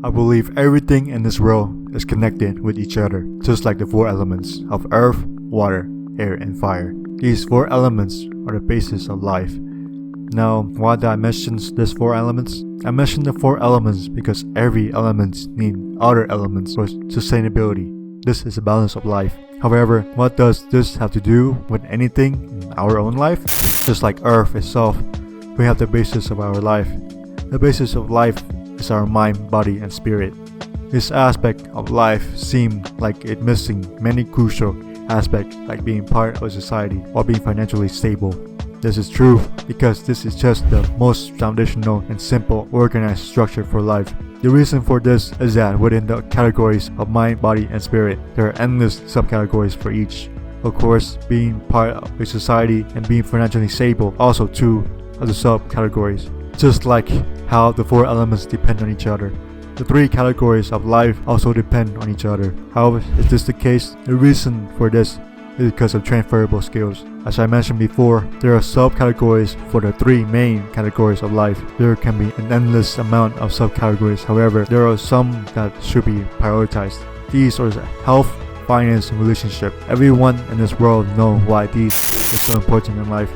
I believe everything in this world is connected with each other, just like the four elements of earth, water, air, and fire. These four elements are the basis of life. Now, why did I mention these four elements? I mentioned the four elements because every element needs other elements for sustainability. This is the balance of life. However, what does this have to do with anything in our own life? Just like earth itself, we have the basis of our life. The basis of life is our mind, body, and spirit. This aspect of life seemed like it missing many crucial aspects like being part of society or being financially stable. This is true because this is just the most foundational and simple organized structure for life. The reason for this is that within the categories of mind, body, and spirit, there are endless subcategories for each. Of course, being part of a society and being financially stable also two of the subcategories. Just like how the four elements depend on each other, the three categories of life also depend on each other. How is this the case? The reason for this is because of transferable skills. As I mentioned before, there are subcategories for the three main categories of life. There can be an endless amount of subcategories. However, there are some that should be prioritized. These are health, finance, and relationship. Everyone in this world knows why these are so important in life.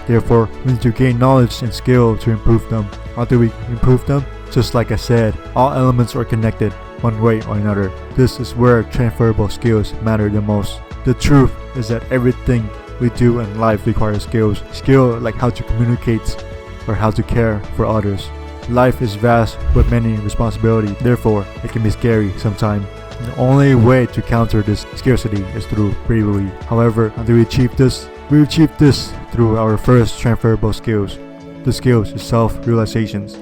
Therefore, we need to gain knowledge and skill to improve them. How do we improve them? Just like I said, all elements are connected one way or another. This is where transferable skills matter the most. The truth is that everything we do in life requires skills. Skill like how to communicate or how to care for others. Life is vast with many responsibilities, therefore it can be scary sometimes. The only way to counter this scarcity is through bravery. However, how do we achieve this? We achieve this through our first transferable skills. The skills is self-realizations.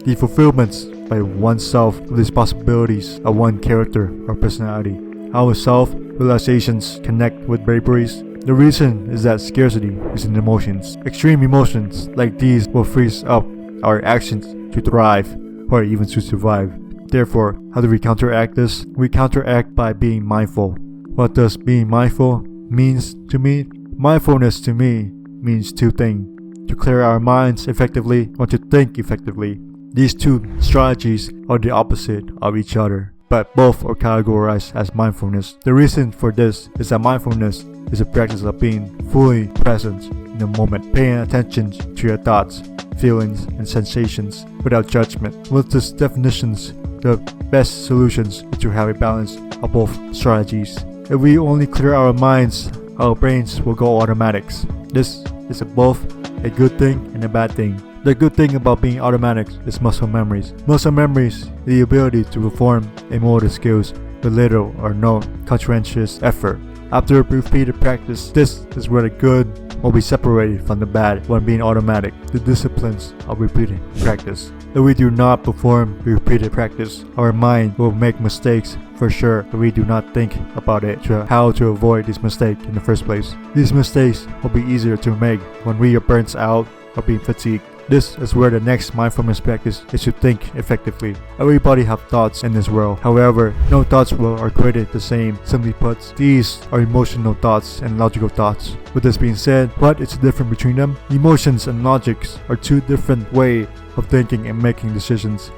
The fulfillments by oneself of these possibilities of one character or personality. How self-realizations connect with braveries? The reason is that scarcity is in emotions. Extreme emotions like these will freeze up our actions to thrive or even to survive. Therefore, how do we counteract this? We counteract by being mindful. What does being mindful means to me? Mindfulness to me means two things: to clear our minds effectively or to think effectively. These two strategies are the opposite of each other, but both are categorized as mindfulness. The reason for this is that mindfulness is a practice of being fully present in the moment, paying attention to your thoughts, feelings, and sensations without judgment. With these definitions, the best solutions is to have a balance of both strategies. If we only clear our minds, our brains will go automatics. This is both a good thing and a bad thing. The good thing about being automatic is muscle memories. Muscle memories is the ability to perform a motor skills with little or no conscientious effort. After repeated practice, this is where the good will be separated from the bad when being automatic. The disciplines of repeated practice. If we do not perform repeated practice, our mind will make mistakes for sure if we do not think about it, how to avoid this mistake in the first place. These mistakes will be easier to make when we are burnt out or being fatigued. This is where the next mindfulness practice is to think effectively. Everybody have thoughts in this world. However, no thoughts are created the same. Simply put, these are emotional thoughts and logical thoughts. With this being said, what is the difference between them? Emotions and logics are two different ways of thinking and making decisions.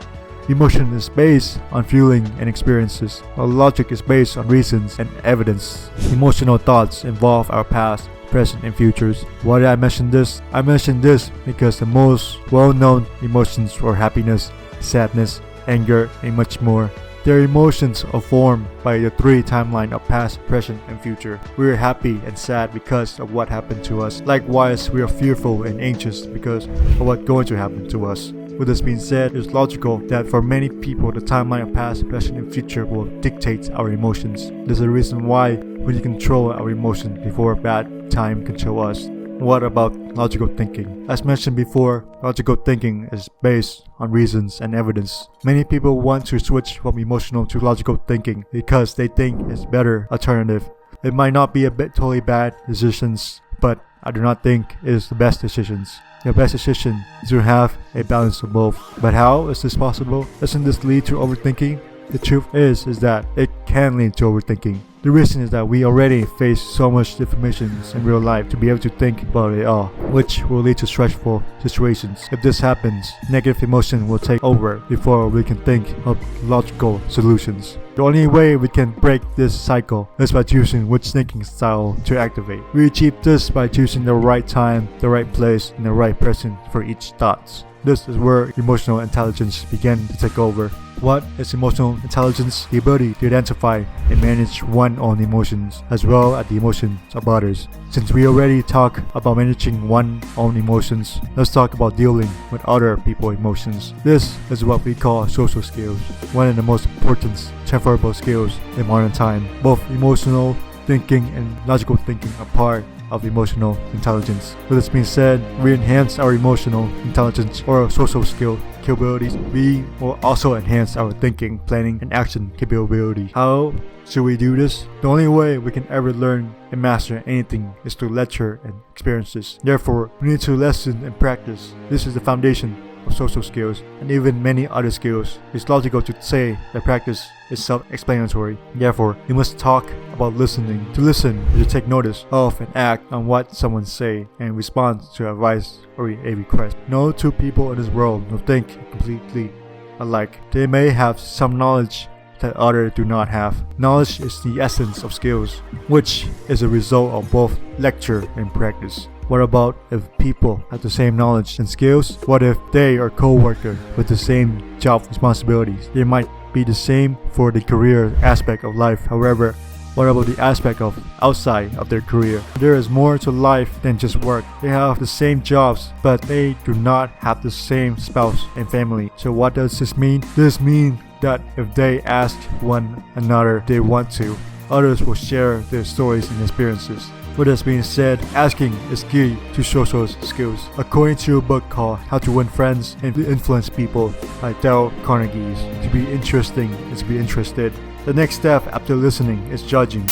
Emotion is based on feeling and experiences, while logic is based on reasons and evidence. Emotional thoughts involve our past, present, and futures. Why did I mention this? I mentioned this because the most well-known emotions are happiness, sadness, anger, and much more. Their emotions are formed by the three timelines of past, present, and future. We are happy and sad because of what happened to us. Likewise, we are fearful and anxious because of what's going to happen to us. With this being said, it's logical that for many people, the timeline of past, present, and future will dictate our emotions. There's a reason why we need to control our emotions before bad time control us. What about logical thinking? As mentioned before, logical thinking is based on reasons and evidence. Many people want to switch from emotional to logical thinking because they think it's a better alternative. It might not be totally bad decisions, but I do not think it is the best decisions. The best decision is to have a balance of both. But how is this possible? Doesn't this lead to overthinking? The truth is that it can lead to overthinking. The reason is that we already face so much information in real life to be able to think about it all, which will lead to stressful situations. If this happens, negative emotion will take over before we can think of logical solutions. The only way we can break this cycle is by choosing which thinking style to activate. We achieve this by choosing the right time, the right place, and the right person for each thought. This is where emotional intelligence begins to take over. What is emotional intelligence? The ability to identify and manage one's own emotions as well as the emotions of others. Since we already talked about managing one's own emotions, let's talk about dealing with other people's emotions. This is what we call social skills, one of the most important transferable skills in modern time. Both emotional thinking and logical thinking are part of emotional intelligence. With this being said, we enhance our emotional intelligence or social skill capabilities. We will also enhance our thinking, planning, and action capability. How should we do this? The only way we can ever learn and master anything is through lecture and experiences. Therefore, we need to listen and practice. This is the foundation of social skills and even many other skills. It's logical to say that practice is self-explanatory. Therefore, we must talk about listening. To listen is to take notice of and act on what someone say and respond to advice or a request. No two people in this world will think completely alike. They may have some knowledge that others do not have. Knowledge is the essence of skills, which is a result of both lecture and practice. What about if people have the same knowledge and skills? What if they are co-workers with the same job responsibilities? They might be the same for the career aspect of life. However, what about the aspect of outside of their career? There is more to life than just work. They have the same jobs, but they do not have the same spouse and family. So what does this mean? This means that if they ask one another they want to, others will share their stories and experiences. With this being said, asking is key to social skills. According to a book called How to Win Friends and Influence People by Dale Carnegie, to be interesting is to be interested. The next step after listening is judging.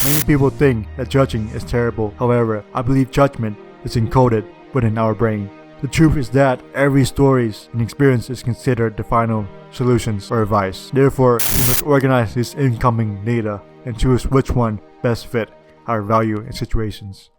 Many people think that judging is terrible. However, I believe judgment is encoded within our brain. The truth is that every story and experience is considered the final solutions or advice. Therefore, we must organize this incoming data and choose which one best fit our value and situations.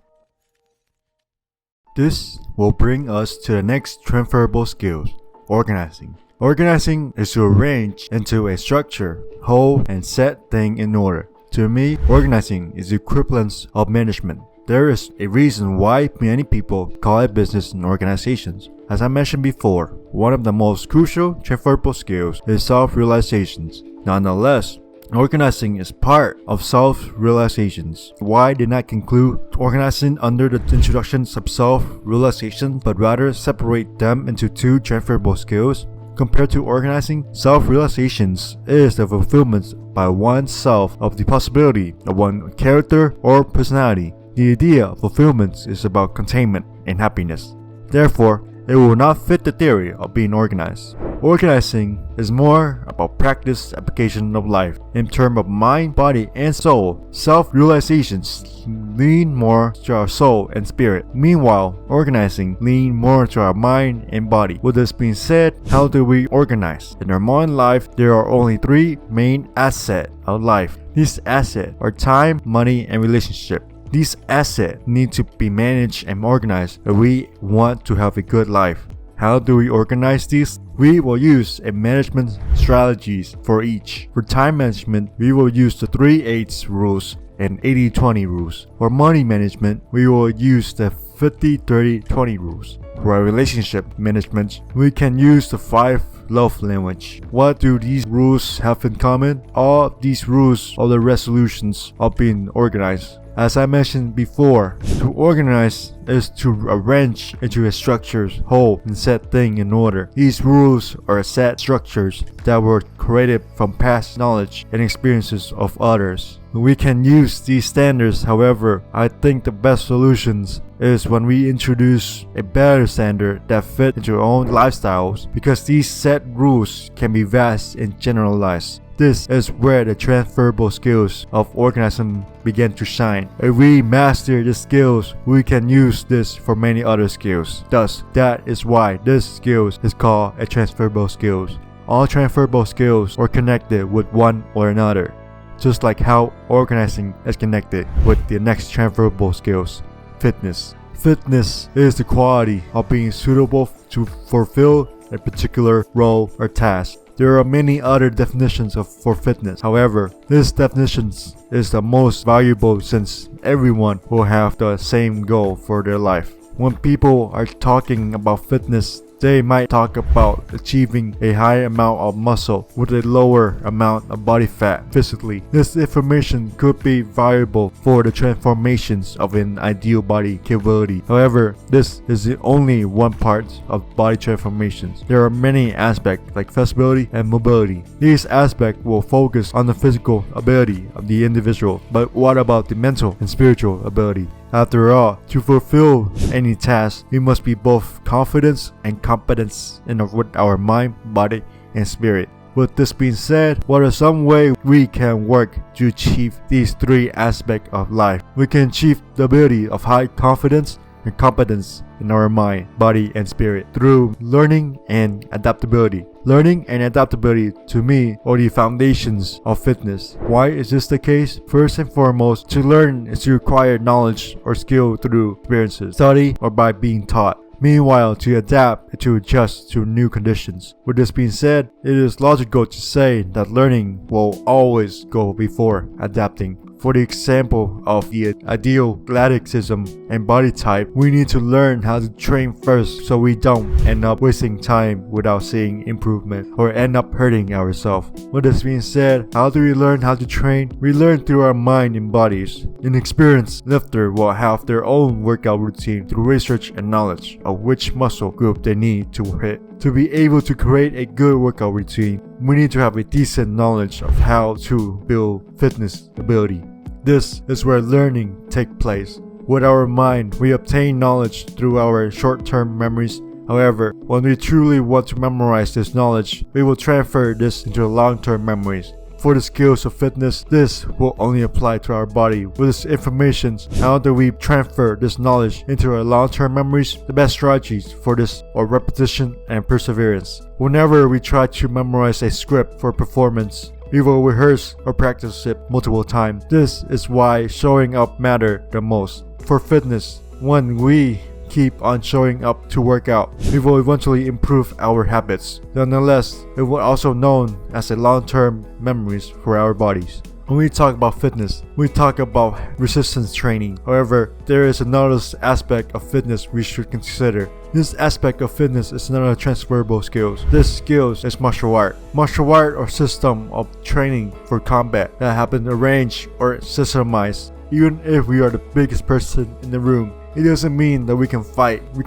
This will bring us to the next transferable skills, organizing. Organizing is to arrange into a structure, hold, and set things in order. To me, organizing is the equivalence of management. There is a reason why many people call it business and organizations. As I mentioned before, one of the most crucial transferable skills is self-realizations. Nonetheless, organizing is part of self-realizations. Why did not conclude organizing under the introductions of self-realization, but rather separate them into two transferable skills? Compared to organizing, self-realizations is the fulfillment by oneself of the possibility of one character or personality. The idea of fulfillment is about containment and happiness. Therefore, it will not fit the theory of being organized. Organizing is more about practice application of life in terms of mind, body, and soul. Self-realizations lean more to our soul and spirit. Meanwhile, organizing lean more to our mind and body. With this being said, how do we organize? In our modern life, there are only three main assets of life. These assets are time, money, and relationship. These assets need to be managed and organized if we want to have a good life. How do we organize these? We will use a management strategies for each. For time management, we will use the 3/8 rules and 80-20 rules. For money management, we will use the 50-30-20 rules. For our relationship management, we can use the 5 love language. What do these rules have in common? All these rules are the resolutions of being organized. As I mentioned before, to organize is to arrange into a structures, hold, and set things in order. These rules are set structures that were created from past knowledge and experiences of others. We can use these standards, however, I think the best solutions is when we introduce a better standard that fit into our own lifestyles, because these set rules can be vast and generalized. This is where the transferable skills of organizing begin to shine. If we master the skills, we can use this for many other skills. Thus, that is why this skill is called a transferable skills. All transferable skills are connected with one or another. just like how organizing is connected with the next transferable skills, fitness. Fitness is the quality of being suitable to fulfill a particular role or task. There are many other definitions for fitness. However, this definition is the most valuable since everyone will have the same goal for their life. When people are talking about fitness, they might talk about achieving a high amount of muscle with a lower amount of body fat physically. This information could be valuable for the transformations of an ideal body capability. However, this is only one part of body transformations. There are many aspects like flexibility and mobility. These aspects will focus on the physical ability of the individual, but what about the mental and spiritual ability? After all, to fulfill any task, we must be both confident and competence with our mind, body, and spirit. With this being said, what are some ways we can work to achieve these three aspects of life? We can achieve the ability of high confidence and competence in our mind, body, and spirit through learning and adaptability. Learning and adaptability, to me, are the foundations of fitness. Why is this the case? First and foremost, to learn is to acquire knowledge or skill through experiences, study, or by being taught. Meanwhile, to adapt and to adjust to new conditions. With this being said, it is logical to say that learning will always go before adapting. For the example of the ideal athleticism and body type, we need to learn how to train first so we don't end up wasting time without seeing improvement or end up hurting ourselves. With this being said, how do we learn how to train? We learn through our mind and bodies. An experienced lifter will have their own workout routine through research and knowledge of which muscle group they need to hit. To be able to create a good workout routine, we need to have a decent knowledge of how to build fitness ability. This is where learning takes place. With our mind, we obtain knowledge through our short-term memories. However, when we truly want to memorize this knowledge, we will transfer this into long-term memories. For the skills of fitness, this will only apply to our body. With this information, how do we transfer this knowledge into our long-term memories? The best strategies for this are repetition and perseverance. Whenever we try to memorize a script for performance, we will rehearse or practice it multiple times. This is why showing up matters the most. For fitness, when we keep on showing up to work out, we will eventually improve our habits. Nonetheless, it will also known as a long-term memories for our bodies. When we talk about fitness, we talk about resistance training. However, there is another aspect of fitness we should consider. This aspect of fitness is another transferable skills. This skills is martial art. Martial art or system of training for combat that have been arranged or systemized. Even if we are the biggest person in the room, it doesn't mean that we can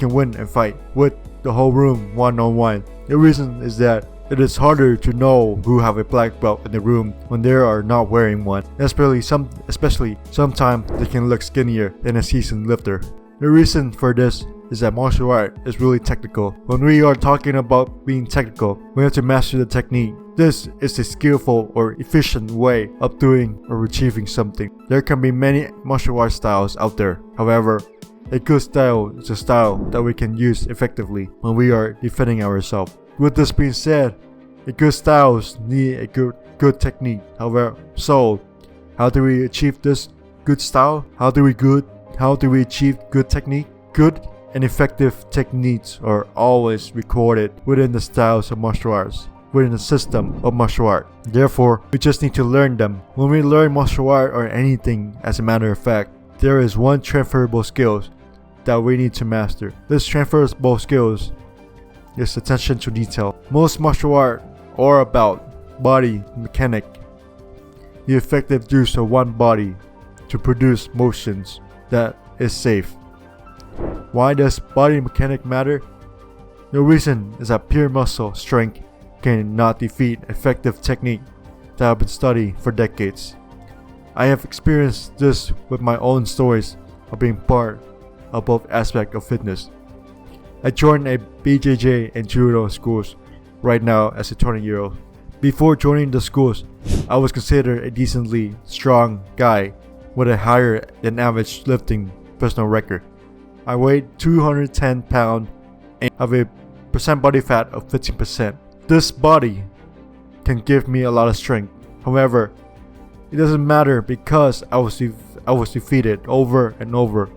win and fight with the whole room one-on-one. The reason is that it is harder to know who have a black belt in the room when they are not wearing one. Especially sometimes they can look skinnier than a seasoned lifter. The reason for this is that martial art is really technical. When we are talking about being technical, we have to master the technique. This is a skillful or efficient way of doing or achieving something. There can be many martial art styles out there. However, a good style is a style that we can use effectively when we are defending ourselves. With this being said, a good styles need a good technique. However, so how do we achieve this good style? How do we achieve good technique? Good and effective techniques are always recorded within the styles of martial arts, within the system of martial art. Therefore, we just need to learn them. When we learn martial art or anything, as a matter of fact, there is one transferable skill that we need to master. This transferable skills is attention to detail. Most martial art are about body mechanic, the effective use of one body to produce motions that is safe. Why does body mechanic matter? The reason is that pure muscle strength cannot defeat effective technique that have been studied for decades. I have experienced this with my own stories of being part of both aspects of fitness. I joined a BJJ and judo schools right now as a 20-year-old. Before joining the schools, I was considered a decently strong guy with a higher than average lifting personal record. I weighed 210 pounds and have a percent body fat of 15%. This body can give me a lot of strength. However, It doesn't matter because I was defeated over and over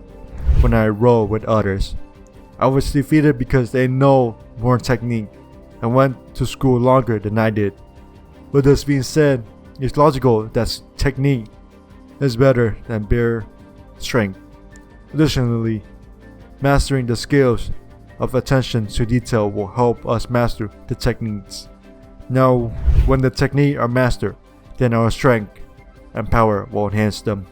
when I roll with others. I was defeated because they know more technique and went to school longer than I did. With this being said, it's logical that technique is better than bare strength. Additionally, mastering the skills of attention to detail will help us master the techniques. Now, when the techniques are mastered, then our strength and power will enhance them.